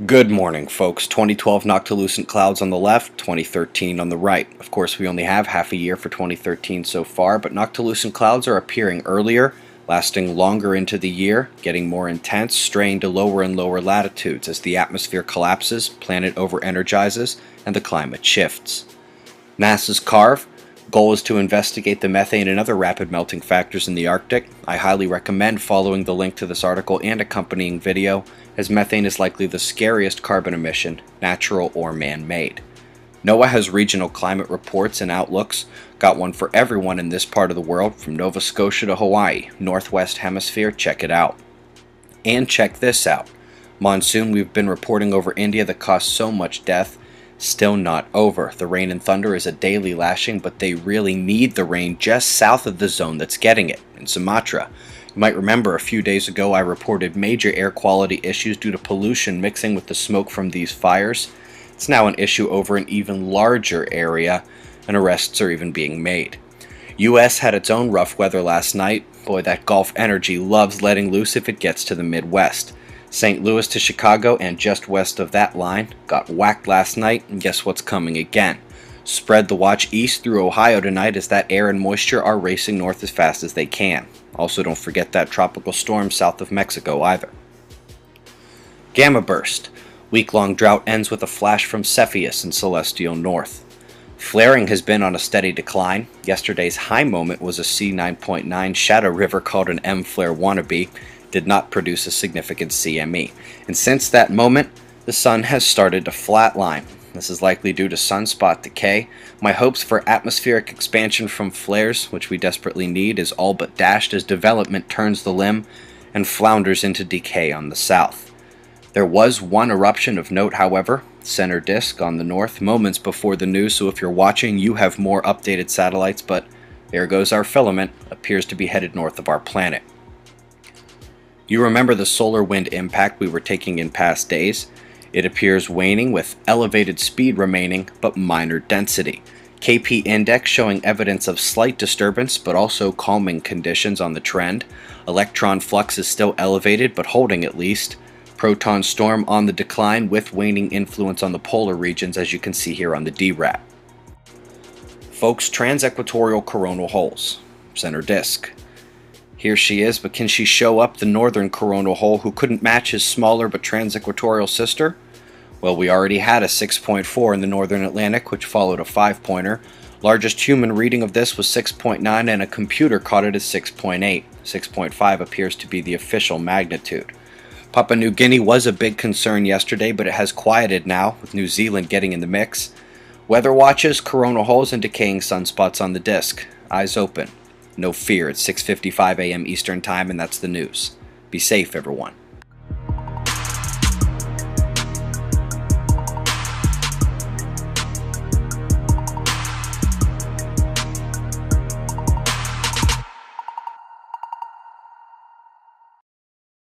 Good morning, folks. 2012 noctilucent clouds on the left, 2013 on the right. Of course, we only have half a year for 2013 so far, but noctilucent clouds are appearing earlier, lasting longer into the year, getting more intense, straying to lower and lower latitudes as the atmosphere collapses, planet over-energizes, and the climate shifts. NASA's CARVE goal is to investigate the methane and other rapid melting factors in the Arctic. I highly recommend following the link to this article and accompanying video, as methane is likely the scariest carbon emission, natural or man-made. NOAA has regional climate reports and outlooks, got one for everyone in this part of the world, from Nova Scotia to Hawaii, Northwest Hemisphere, check it out. And check this out. Monsoon we've been reporting over India that caused so much death, still not over. The rain and thunder is a daily lashing, but they really need the rain just south of the zone that's getting it, in Sumatra. You might remember a few days ago I reported major air quality issues due to pollution mixing with the smoke from these fires. It's now an issue over an even larger area, and arrests are even being made. US had its own rough weather last night. Boy, that Gulf energy loves letting loose if it gets to the Midwest. St. Louis to Chicago and just west of that line got whacked last night, and guess what's coming again? Spread the watch east through Ohio tonight as that air and moisture are racing north as fast as they can. Also, don't forget that tropical storm south of Mexico either. Gamma burst. Week-long drought ends with a flash from Cepheus in celestial north. Flaring has been on a steady decline. Yesterday's high moment was a C9.9 shadow river called an M-flare wannabe. Did not produce a significant CME. And since that moment, the sun has started to flatline. This is likely due to sunspot decay. My hopes for atmospheric expansion from flares, which we desperately need, is all but dashed as development turns the limb and flounders into decay on the south. There was one eruption of note, however, center disk on the north, moments before the news, so if you're watching, you have more updated satellites, but there goes our filament, appears to be headed north of our planet. You remember the solar wind impact we were taking in past days? It appears waning with elevated speed remaining, but minor density. KP index showing evidence of slight disturbance, but also calming conditions on the trend. Electron flux is still elevated, but holding at least. Proton storm on the decline with waning influence on the polar regions, as you can see here on the DRAT. Folks, transequatorial coronal holes. Center disk. Here she is, but can she show up the northern coronal hole who couldn't match his smaller but transequatorial sister? Well, we already had a 6.4 in the northern Atlantic, which followed a 5-pointer. Largest human reading of this was 6.9, and a computer caught it as 6.8. 6.5 appears to be the official magnitude. Papua New Guinea was a big concern yesterday, but it has quieted now, with New Zealand getting in the mix. Weather watches, coronal holes, and decaying sunspots on the disk. Eyes open. No fear, it's 6:55 a.m. Eastern Time, and that's the news. Be safe, everyone.